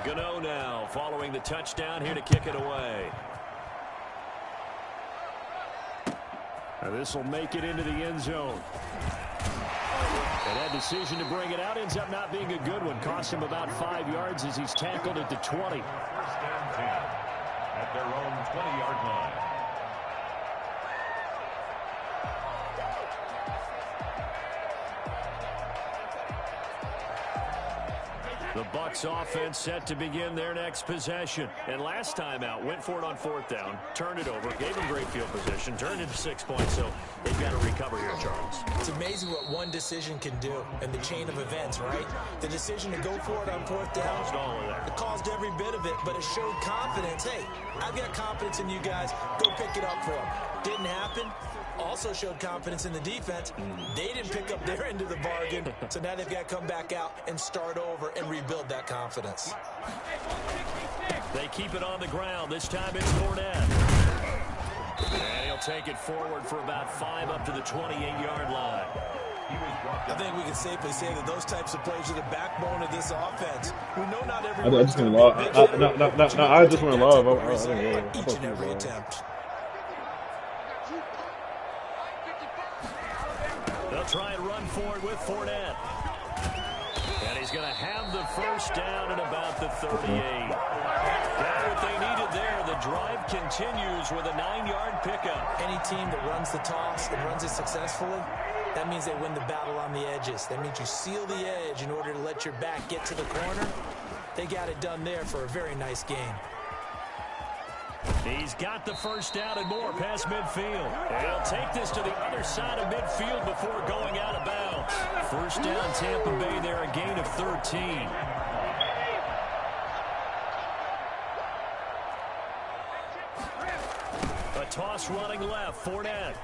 Ceno now following the touchdown here to kick it away. This will make it into the end zone. And that decision to bring it out ends up not being a good one. Cost him about 5 yards as he's tackled at the 20. First and 10 at their own 20-yard line. The Bucs offense set to begin their next possession. And last time out, went for it on 4th down, turned it over, gave them great field position, turned into 6 points, so they've got to recover here, Charles. It's amazing what one decision can do in the chain of events, right? The decision to go for it on 4th down, Caused all of that. it caused every bit of it, but it showed confidence. Hey, I've got confidence in you guys. Go pick it up for them. Didn't happen. Also showed confidence in the defense. They didn't pick up their end of the bargain, so now they've got to come back out and start over and rebuild that confidence. They keep it on the ground. This time it's Fournette. And he'll take it forward for about 5 up to the 28-yard line. I think we can safely say that those types of plays are the backbone of this offense. We know not every I just want to love. I just want to love. Each and every attempt. They'll try and run forward with Fournette. And he's going to have the first down at about the 38. Got what they needed there. The drive continues with a 9-yard pickup. Any team that runs the toss and runs it successfully, that means they win the battle on the edges. That means you seal the edge in order to let your back get to the corner. They got it done there for a very nice game. He's got the first down and more past midfield. And he'll take this to the other side of midfield before going out of bounds. First down, Tampa Bay there, a gain of 13. A toss running left, Fournette.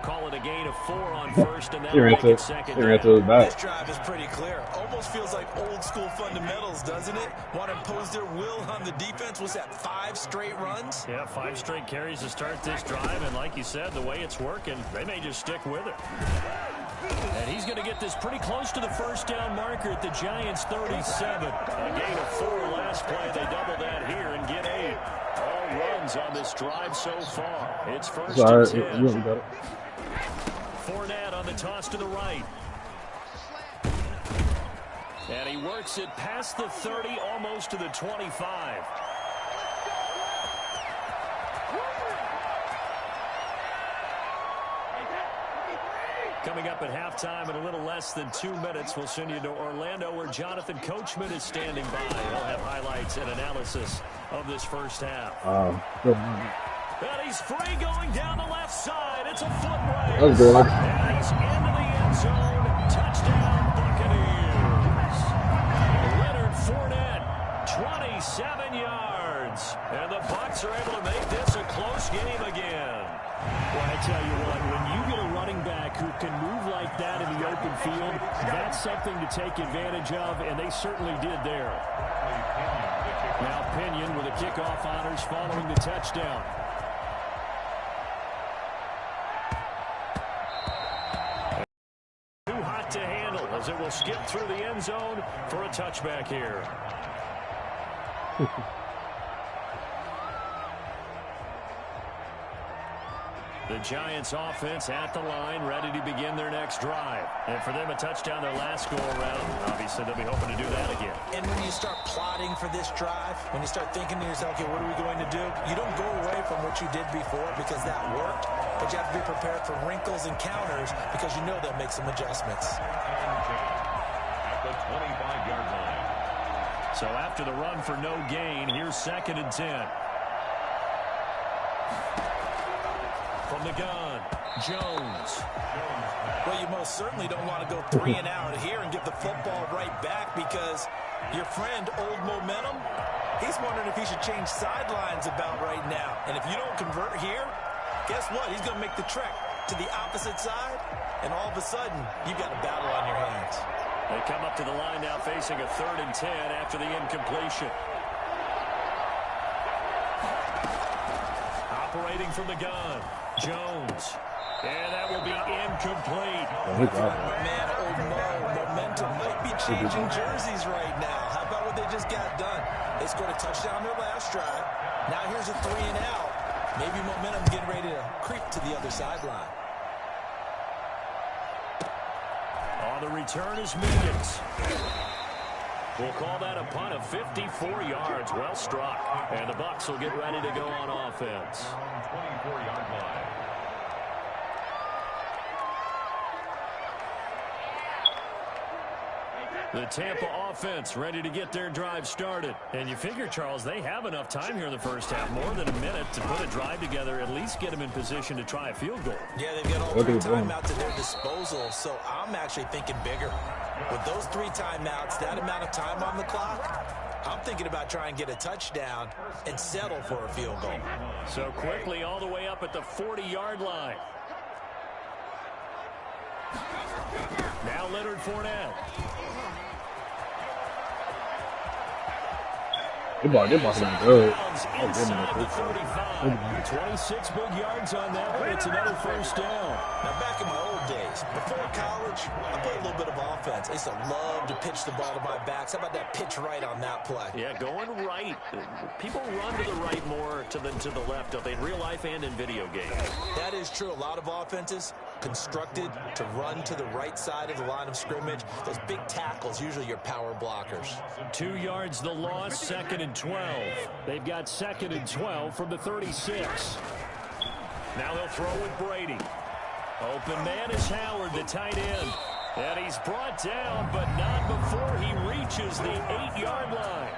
Call it a gain of 4 on first, and that'll make it second down. This drive is pretty clear. Almost feels like old school fundamentals, doesn't it? Want to impose their will on the defense. Was that 5 straight runs? Yeah, 5 straight carries to start this drive, and like you said, the way it's working, they may just stick with it. And he's going to get this pretty close to the first down marker at the Giants' 37. A gain of 4 last play. They double that here and get 8. All runs on this drive so far. It's first and 10. Fournette on the toss to the right. And he works it past the 30, almost to the 25. Coming up at halftime in a little less than 2 minutes, we'll send you to Orlando where Jonathan Coachman is standing by. He'll have highlights and analysis of this first half. And he's free going down the left side. It's a foot race. That was good. And he's into the end zone. Touchdown, Buccaneers. Leonard Fournette, 27 yards. And the Bucs are able to make this a close game again. Well, I tell you what, when you get a running back who can move like that in the open field, that's something to take advantage of, and they certainly did there. Now Pinion with the kickoff honors following the touchdown. Too hot to handle as it will skip through the end zone for a touchback here. The Giants offense at the line, ready to begin their next drive. And for them, a touchdown their last go-around. Obviously, they'll be hoping to do that again. And when you start plotting for this drive, when you start thinking to yourself, okay, what are we going to do? You don't go away from what you did before because that worked, but you have to be prepared for wrinkles and counters because you know they'll make some adjustments. At the 25-yard line. So after the run for no gain, here's 2nd and 10. From the gun, Jones. Well, you most certainly don't want to go 3 and out here and give the football right back because your friend, Old Momentum, he's wondering if he should change sidelines about right now. And if you don't convert here, guess what? He's going to make the trek to the opposite side, and all of a sudden, you've got a battle on your hands. They come up to the line now facing a 3rd and 10 after the incompletion. Operating from the gun, Jones. And that will be incomplete. Man, Old Mo, momentum might be changing jerseys right now. How about what they just got done? They scored a touchdown their last drive. Now here's a 3 and out. Maybe momentum getting ready to creep to the other sideline. On the return is Means. We'll call that a punt of 54 yards. Well struck. And the Bucs will get ready to go on offense. 24-yard line. The Tampa offense ready to get their drive started. And you figure, Charles, they have enough time here in the first half, more than a minute, to put a drive together, at least get them in position to try a field goal. Yeah, they've got all 3 timeouts at their disposal, so I'm actually thinking bigger. With those 3 timeouts, that amount of time on the clock, I'm thinking about trying to get a touchdown and settle for a field goal. So quickly all the way up at the 40-yard line. Now Leonard Fournette. Good. Inside the 35. 26 big yards on that, but it's another first down. Now, back in my old days, before college, I played a little bit of offense. I used to love to pitch the ball to my backs. How about that pitch right on that play? Yeah, going right. People run to the right more than to the left, don't they, in real life and in video games? That is true. A lot of offenses constructed to run to the right side of the line of scrimmage. Those big tackles, usually your power blockers. 2 yards the loss, 2nd and 12. They've got 2nd and 12 from the 36. Now they'll throw with Brady. Open man is Howard, the tight end. And he's brought down, but not before he reaches the 8-yard line.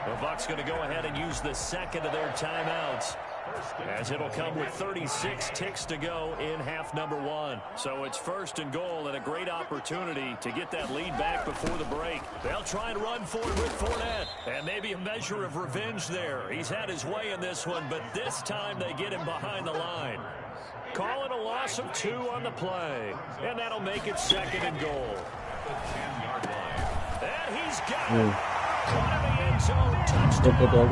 The Bucs going to go ahead and use the second of their timeouts, as it'll come with 36 ticks to go in half number 1. So it's 1st and goal, and a great opportunity to get that lead back before the break. They'll try and run for it with Fournette, and maybe a measure of revenge there. He's had his way in this one, but this time they get him behind the line. Calling a loss of 2 on the play, and that'll make it 2nd and goal. And he's got it. Caught in the end zone, touchdown, Tampa Bay.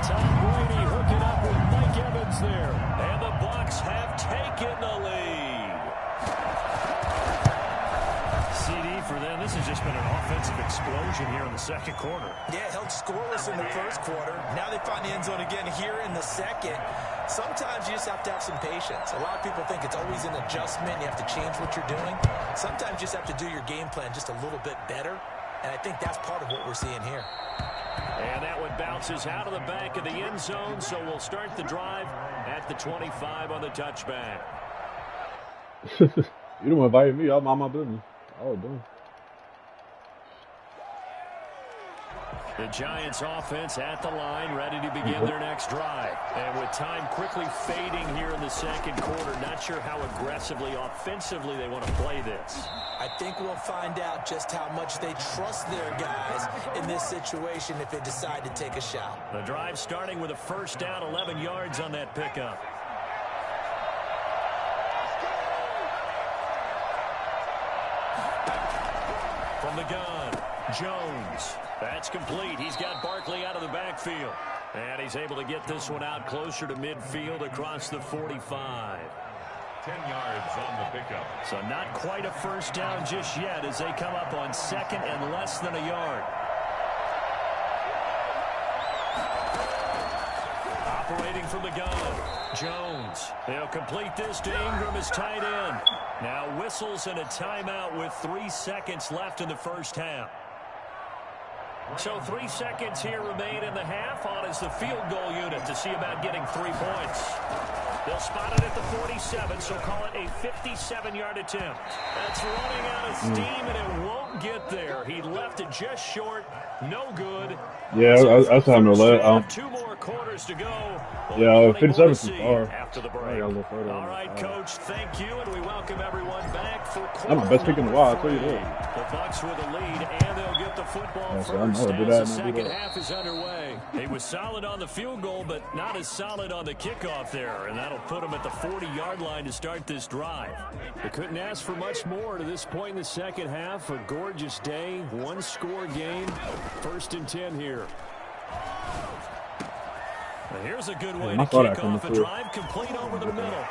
Tom Brady hooking up with Mike Evans there, and the Bucs have taken the lead. CD for them. This has just been an offensive explosion here in the second quarter. Yeah, held scoreless in the first quarter. Now they find the end zone again here in the second. Sometimes you just have to have some patience. A lot of people think it's always an adjustment. You have to change what you're doing. Sometimes you just have to do your game plan just a little bit better. And I think that's part of what we're seeing here. And that one bounces out of the back of the end zone, so we'll start the drive at the 25 on the touchback. You don't invite me. I'm on my business. Oh, done. The Giants offense at the line, ready to begin their next drive. And with time quickly fading here in the second quarter, not sure how aggressively, offensively they want to play this. I think we'll find out just how much they trust their guys in this situation if they decide to take a shot. The drive starting with a first down, 11 yards on that pickup. From the gun, Jones. That's complete. He's got Barkley out of the backfield. And he's able to get this one out closer to midfield across the 45. 10 yards on the pickup. So not quite a first down just yet as they come up on 2nd and less than a yard. Operating from the gun, Jones. They'll complete this to Ingram as tight end. Now whistles and a timeout with 3 seconds left in the first half. So 3 seconds here remain in the half. On is the field goal unit to see about getting 3 points. They'll spot it at the 47, so call it a 57-yard attempt. That's running out of steam, and it won't get there. He left it just short. No good. Yeah, that's time to let. 2 more quarters to go. Yeah, 57 is too far. After the break. All right, Coach, thank you, and we welcome everyone back for quarter I'm my best pick in the wild, I'll tell you that. The Bucs with a lead, and they'll get the football first as the second half is underway. He was solid on the field goal, but not as solid on the kickoff there, and that'll put him at the 40-yard line to start this drive. They couldn't ask for much more to this point in the second half. A gorgeous day, 1-score game, 1st and 10 here. Now here's a good way to kick off a drive, complete over the middle.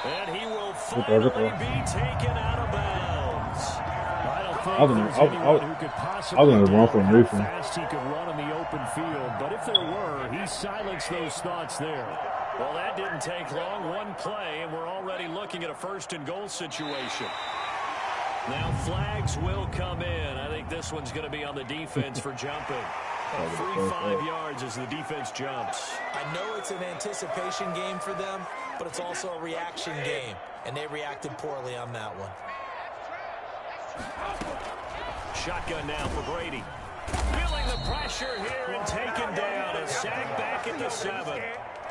And he will finally be taken out of bounds. think there's anyone who could possibly doubt how fast he could run in the open field. But if there were, he silenced those thoughts there. Well, that didn't take long. One play, and we're already looking at a 1st and goal situation. Now flags will come in. I think this one's going to be on the defense for jumping. Free 5 yards as the defense jumps. I know it's an anticipation game for them, but it's also a reaction game, and they reacted poorly on that one. Shotgun now for Brady. Feeling the pressure here and taken down. A sack back at the 7.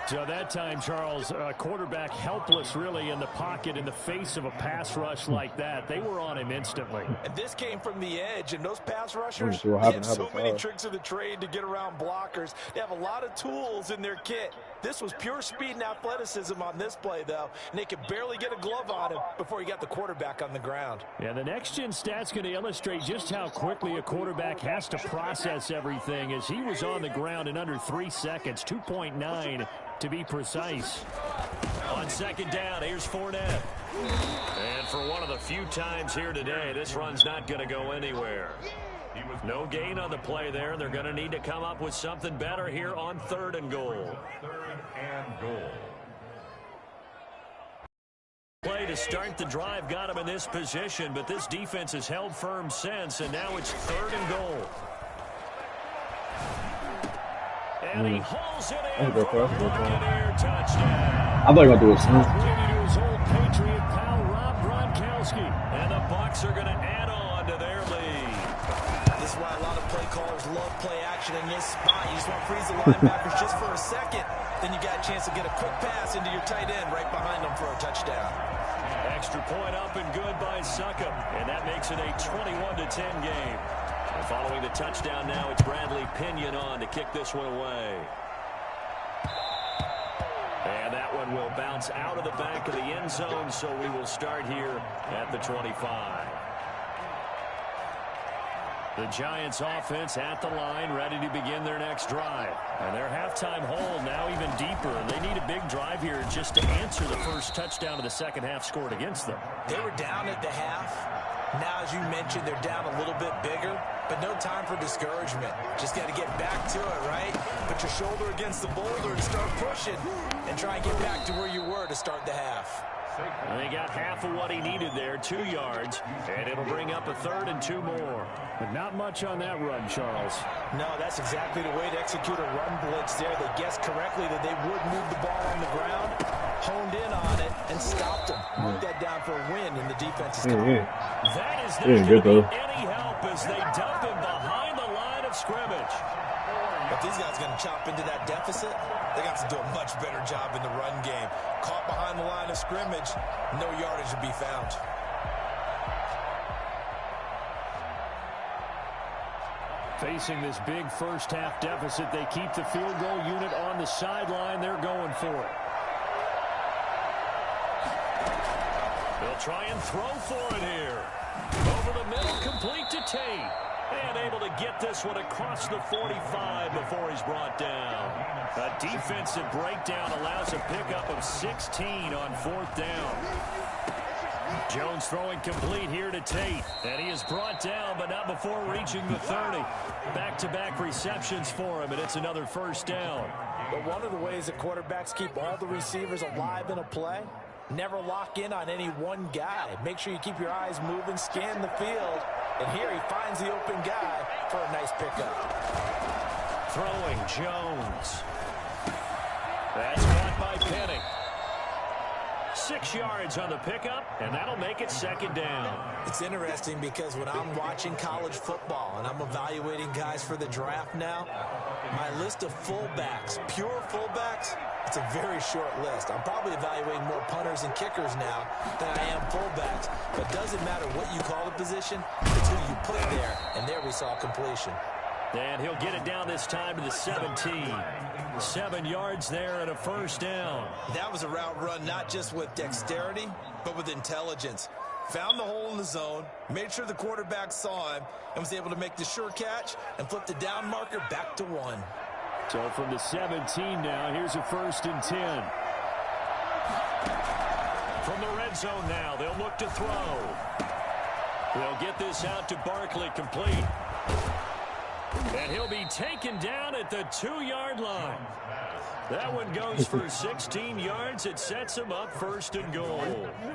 So that time, Charles, quarterback helpless really in the pocket in the face of a pass rush like that. They were on him instantly. And this came from the edge, and those pass rushers, they have so many tricks of the trade to get around blockers. They have a lot of tools in their kit. This was pure speed and athleticism on this play, though, and they could barely get a glove on him before he got the quarterback on the ground. Yeah, the next-gen stat's going to illustrate just how quickly a quarterback has to process everything, as he was on the ground in under 3 seconds, 2.9 to be precise. On 2nd down, here's Fournette. And for one of the few times here today, this run's not going to go anywhere. No gain on the play there. They're going to need to come up with something better here on 3rd and goal. 3rd and goal. Play to start the drive got him in this position, but this defense has held firm since, and now it's 3rd and goal. And he holds it in for a Buccaneer touchdown. I'm not going to do it soon. Brady to his old Patriot pal, Rob Gronkowski. And the Bucs are going to add on to their lead. This is why a lot of play callers love play action in this spot. You just want to freeze the linebackers just for a second. Then you got a chance to get a quick pass into your tight end right behind them for a touchdown. Extra point up and good by Succop. And that makes it a 21-10 game. Following the touchdown now, it's Bradley Pinion on to kick this one away. And that one will bounce out of the back of the end zone, so we will start here at the 25. The Giants offense at the line, ready to begin their next drive. And their halftime hole now even deeper. They need a big drive here just to answer the first touchdown of the second half scored against them. They were down at the half. Now, as you mentioned, they're down a little bit bigger, but no time for discouragement. Just got to get back to it, right? Put your shoulder against the boulder and start pushing and try and get back to where you were to start the half. And they got half of what he needed there, 2 yards, and it'll bring up a 3rd and 2 more. But not much on that run, Charles. No, that's exactly the way to execute a run blitz there. They guessed correctly that they would move the ball on the ground, honed in on it, and stopped them. Moved that down for a win in the defense's column. That is not going to be any help as they dump him behind the line of scrimmage. But these guys are going to chop into that deficit. They got to do a much better job in the run game. Caught behind the line of scrimmage, no yardage to be found. Facing this big first half deficit, they keep the field goal unit on the sideline. They're going for it. They'll try and throw for it here. Over the middle, complete to Tate. And able to get this one across the 45 before he's brought down. A defensive breakdown allows a pickup of 16 on 4th down. Jones throwing complete here to Tate. And he is brought down, but not before reaching the 30. Back-to-back receptions for him, and it's another 1st down. But one of the ways that quarterbacks keep all the receivers alive in a play, never lock in on any one guy. Make sure you keep your eyes moving, scan the field. And here he finds the open guy for a nice pickup. Throwing Jones. That's caught by Penny. 6 yards on the pickup, and that'll make it 2nd down. It's interesting because when I'm watching college football and I'm evaluating guys for the draft now, my list of fullbacks, pure fullbacks, it's a very short list. I'm probably evaluating more punters and kickers now than I am fullbacks. But it doesn't matter what you call the position, it's who you put there. And there we saw completion. And he'll get it down this time to the 17. 7 yards there and a 1st down. That was a route run not just with dexterity, but with intelligence. Found the hole in the zone, made sure the quarterback saw him, and was able to make the sure catch and flip the down marker back to 1. So from the 17 now, here's a 1st and 10. From the red zone now, they'll look to throw. They'll get this out to Barkley, complete. And he'll be taken down at the 2-yard line. That one goes for 16 yards. It sets him up first and goal.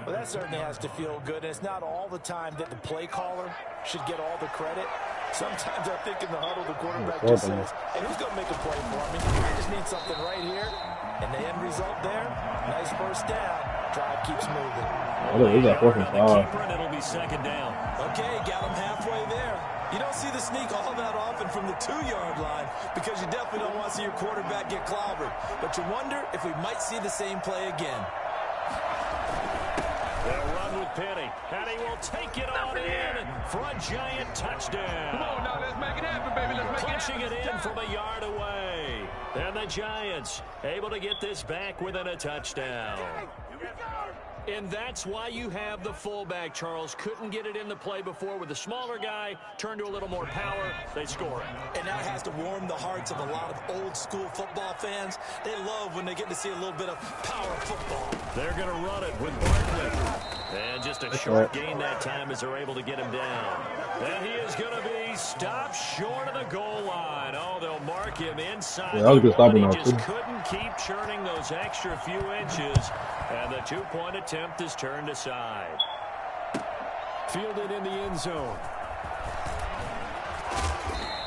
Well, that certainly has to feel good. And it's not all the time that the play caller should get all the credit. Sometimes I think in the huddle, the quarterback just says, hey, who's going to make a play for me? I just need something right here. And the end result there, nice first down. Drive keeps moving. And it'll be second down. Okay, got him halfway there. You don't see the sneak all that often from the 2-yard line because you definitely don't want to see your quarterback get clobbered. But you wonder if we might see the same play again. They'll run with Penny. Penny will take it on in for a giant touchdown. Come on now, let's make it happen, baby. Let's make Punching it in from a yard away. And the Giants able to get this back within a touchdown. And that's why you have the fullback, Charles. Couldn't get it in the play before with the smaller guy. Turned to a little more power. They score it. And that has to warm the hearts of a lot of old-school football fans. They love when they get to see a little bit of power football. They're going to run it with Barkley. And just a short gain that time as they're able to get him down. And he is going to be stopped short of the goal line. Oh, they'll mark him inside. Yeah, that was a good stop. He just couldn't keep churning those extra few inches. And the 2-point attempt is turned aside. Fielded in the end zone.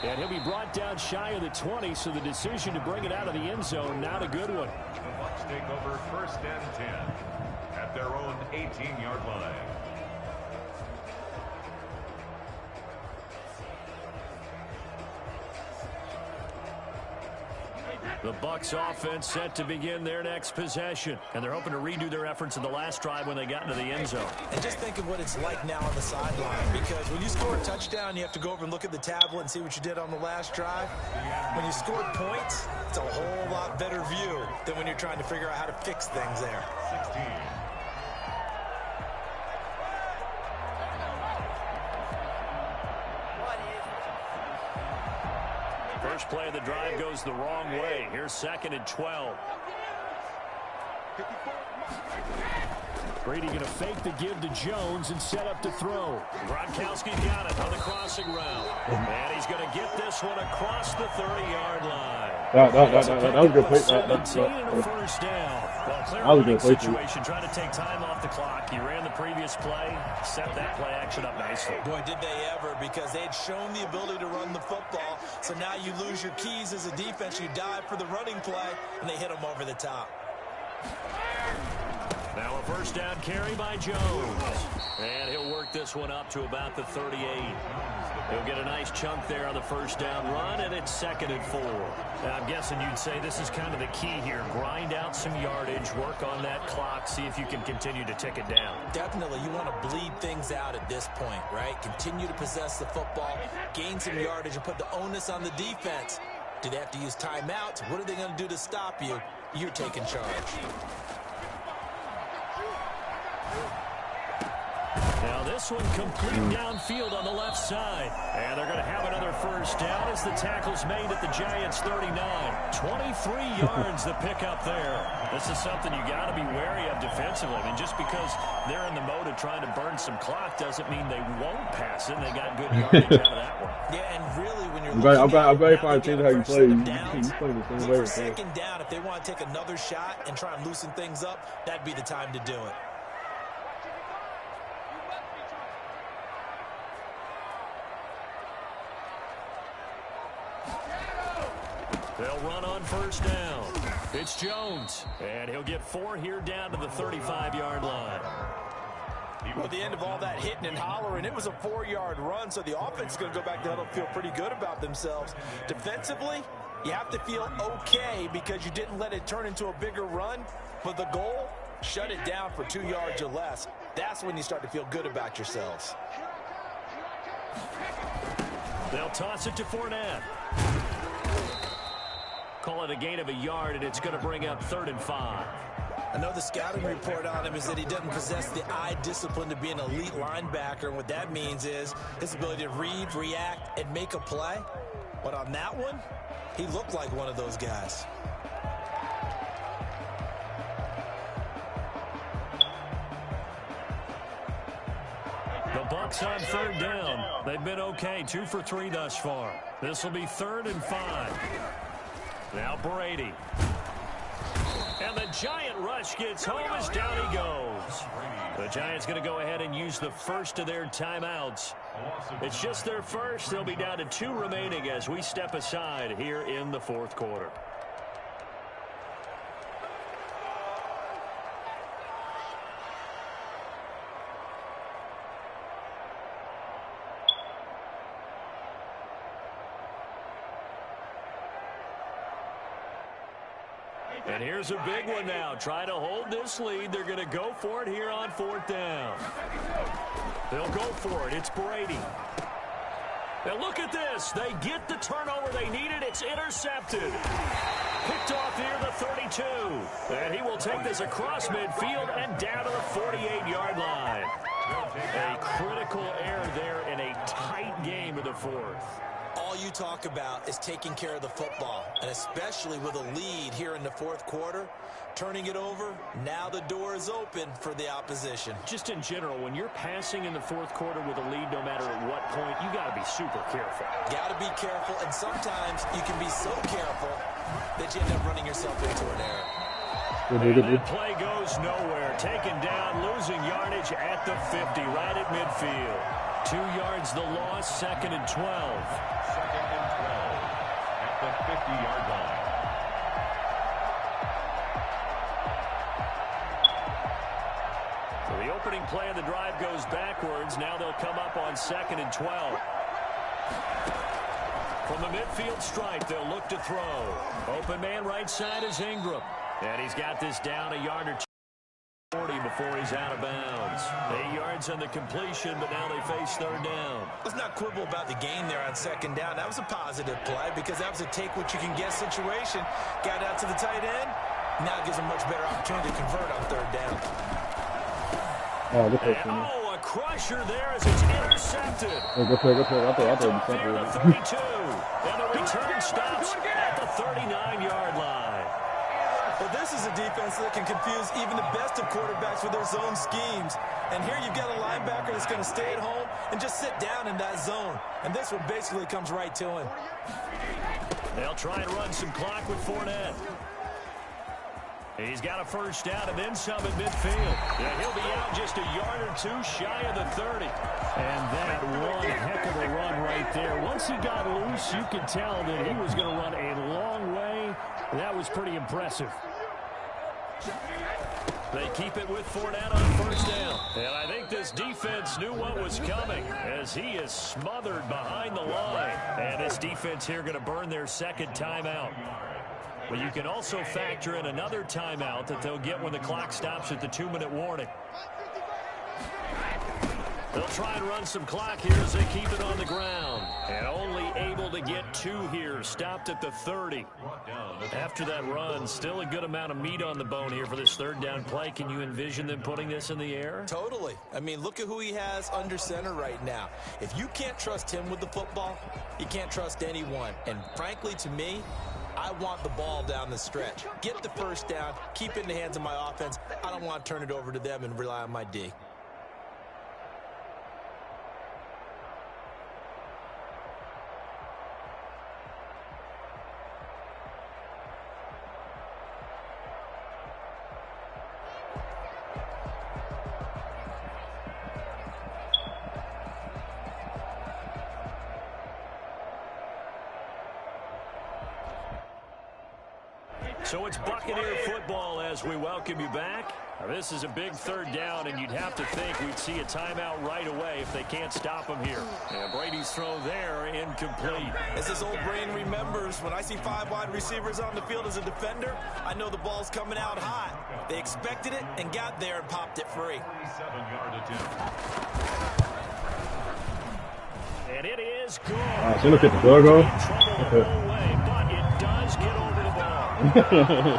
And he'll be brought down shy of the 20, so the decision to bring it out of the end zone, not a good one. The Bucs take over first and 10 at their own 18-yard line. The Bucs offense set to begin their next possession. And they're hoping to redo their efforts in the last drive when they got into the end zone. And just think of what it's like now on the sideline. Because when you score a touchdown, you have to go over and look at the tablet and see what you did on the last drive. When you scored points, it's a whole lot better view than when you're trying to figure out how to fix things there. 16. First play of the drive goes the wrong way. Here's second and 12. Brady going to fake the give to Jones and set up to throw. Gronkowski's got it on the crossing route. And he's going to get this one across the 30-yard line. That was a good play. 17 and a first down. Well, clear running situation, trying to take time off the clock. He ran the previous play, set that play action up nicely. Boy, did they ever, because they had shown the ability to run the football. So now you lose your keys as a defense. You dive for the running play, and they hit them over the top. Now a first down carry by Jones. And he'll work this one up to about the 38. He'll get a nice chunk there on the first down run, and it's second and 4. Now, I'm guessing you'd say this is kind of the key here. Grind out some yardage, work on that clock, see if you can continue to tick it down. Definitely. You want to bleed things out at this point, right? Continue to possess the football, gain some yardage, and put the onus on the defense. Do they have to use timeouts? What are they going to do to stop you? You're taking charge. Now this one complete downfield on the left side. And they're going to have another first down as the tackle's made at the Giants' 39. 23 yards the pickup there. This is something you got to be wary of defensively. I mean, just because they're in the mode of trying to burn some clock doesn't mean they won't pass it. They got good yardage out of that one. Yeah, and really when you're I'm glad how you play. You play the same way. Second down, if they want to take another shot and try and loosen things up, that'd be the time to do it. They'll run on first down. It's Jones, and he'll get 4 here down to the 35-yard line. Well, at the end of all that hitting and hollering, it was a 4-yard run, so the offense is going to go back there and feel pretty good about themselves. Defensively, you have to feel okay because you didn't let it turn into a bigger run, but the goal, shut it down for 2 yards or less. That's when you start to feel good about yourselves. They'll toss it to Fournette. Call it a gain of a yard, and it's going to bring up 3rd and 5. I know the scouting report on him is that he doesn't possess the eye discipline to be an elite linebacker. And what that means is his ability to read, react, and make a play. But on that one, he looked like one of those guys. The Bucs on third down. They've been okay, 2 for 3 thus far. This will be 3rd and 5. Now Brady. And the Giant rush gets home as down he goes. The Giants going to go ahead and use the first of their timeouts. It's just their first. They'll be down to 2 remaining as we step aside here in the 4th quarter. And here's a big one now. Try to hold this lead. They're going to go for it here on 4th down. They'll go for it. It's Brady. And look at this. They get the turnover they needed. It's intercepted. Picked off near the 32. And he will take this across midfield and down to the 48-yard line. A critical error there in a tight game of the 4th. All you talk about is taking care of the football, and especially with a lead here in the 4th quarter, turning it over, now the door is open for the opposition. Just in general, when you're passing in the 4th quarter with a lead, no matter at what point, you got to be super careful. Got to be careful, and sometimes you can be so careful that you end up running yourself into an error. And that play goes nowhere. Taken down, losing yardage at the 50, right at midfield. 2 yards the loss, 2nd and 12. 2nd and 12 at the 50-yard line. So the opening play of the drive goes backwards. Now they'll come up on 2nd and 12. From the midfield stripe, they'll look to throw. Open man right side is Ingram. And he's got this down a yard or 2. 40 before he's out of bounds. 8 yards on the completion, but now they face 3rd down. Let's not quibble about the gain there on 2nd down. That was a positive play because that was a take-what-you-can-get situation. Got out to the tight end. Now it gives a much better opportunity to convert on 3rd down. Oh, a crusher there as it's intercepted. Go play. Out there. The 32. And the return stops at the 39-yard line. Well, this is a defense that can confuse even the best of quarterbacks with their zone schemes. And here you've got a linebacker that's going to stay at home and just sit down in that zone. And this one basically comes right to him. They'll try and run some clock with Fournette. He's got a 1st down and then some at midfield. Yeah, he'll be out just a yard or 2 shy of the 30. And that one heck of a run right there. Once he got loose, you could tell that he was going to run a long way. That was pretty impressive. They keep it with Fournette on 1st down. And I think this defense knew what was coming as he is smothered behind the line. And this defense here going to burn their 2nd timeout. But you can also factor in another timeout that they'll get when the clock stops at the 2-minute warning. They'll try and run some clock here as they keep it on the ground. And only able to get 2 here, stopped at the 30. After that run, still a good amount of meat on the bone here for this 3rd down play. Can you envision them putting this in the air? Totally. I mean, look at who he has under center right now. If you can't trust him with the football, you can't trust anyone. And frankly, to me, I want the ball down the stretch. Get the 1st down, keep it in the hands of my offense. I don't want to turn it over to them and rely on my D. So it's Buccaneer football as we welcome you back. Now, this is a big 3rd down, and you'd have to think we'd see a timeout right away if they can't stop him here. And Brady's throw there, incomplete. As this old brain remembers, when I see 5 wide receivers on the field as a defender, I know the ball's coming out hot. They expected it and got there and popped it free. 47-yard attempt. And it is good. So look at the logo. But it does get over the ball. And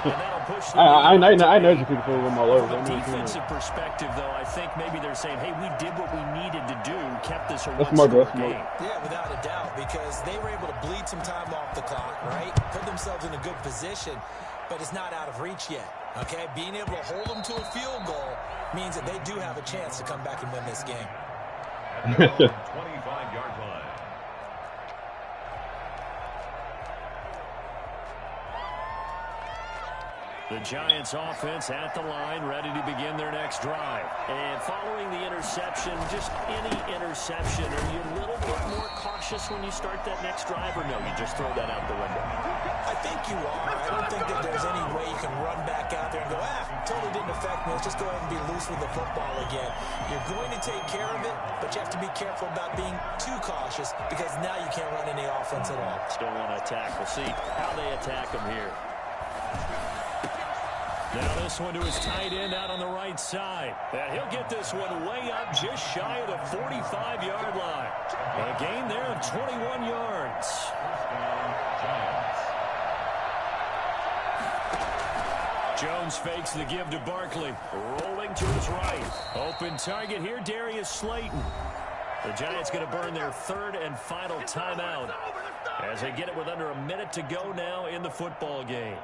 that'll push the I know you people with my logo. From a defensive perspective, though, I think maybe they're saying, hey, we did what we needed to do, kept this a one-score game. Yeah, without a doubt, because they were able to bleed some time off the clock, right? Put themselves in a good position, but it's not out of reach yet, okay? Being able to hold them to a field goal means that they do have a chance to come back and win this game. at their own 25-yard line. The Giants offense at the line, ready to begin their next drive. And following the interception, just any interception, are you a little bit more cautious when you start that next drive, or no, you just throw that out the window? I think you are. I don't think that there's any way you can run back out there and go, totally didn't affect me. Let's just go ahead and be loose with the football again. You're going to take care of it, but you have to be careful about being too cautious because now you can't run any offense at all. Still want to attack. We'll see how they attack them here. Now this one to his tight end out on the right side. And he'll get this one way up just shy of the 45-yard line. A gain there of 21 yards. Jones fakes the give to Barkley. Rolling to his right. Open target here, Darius Slayton. The Giants going to burn their third and final timeout as they get it with under a minute to go now in the football game.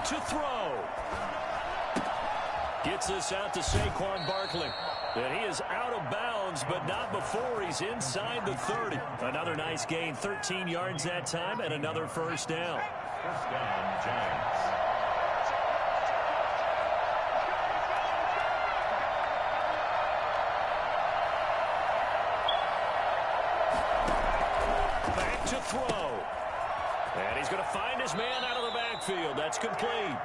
To throw. Gets this out to Saquon Barkley. And he is out of bounds, but not before he's inside the 30. Another nice gain, 13 yards that time, and another first down. First down, Giants. Back to throw. And he's going to find his man out of the backfield. That's complete.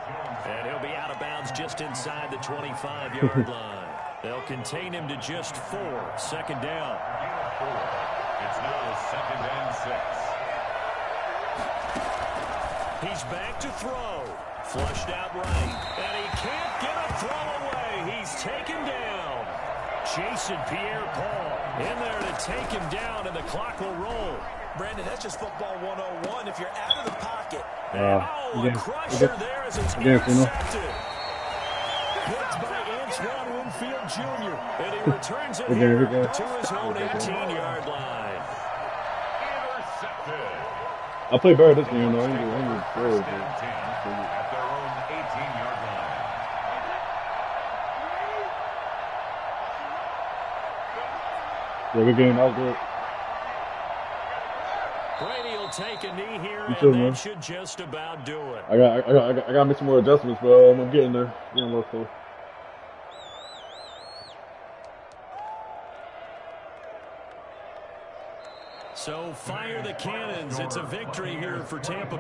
And he'll be out of bounds just inside the 25-yard line. They'll contain him to just 4. Second down. It's now 2nd and 6. He's back to throw. Flushed out right. And he can't get a throw away. He's taken down. Jason Pierre-Paul in there to take him down, and the clock will roll. Brandon, that's just football 101. If you're out of the pocket. A crusher there as it's intercepted. Hit by Antoine Winfield Jr. And he returns it here to his own 18-yard line. Intercepted. I play better this game, though. I ain't First and 10 at their own 18-yard line. Yeah, good game. That was good. Brady will take a knee here, You too, and man. that should just about do it. I got to make some more adjustments, but I'm getting there. Getting a little close. So fire the cannons. It's a victory here for Tampa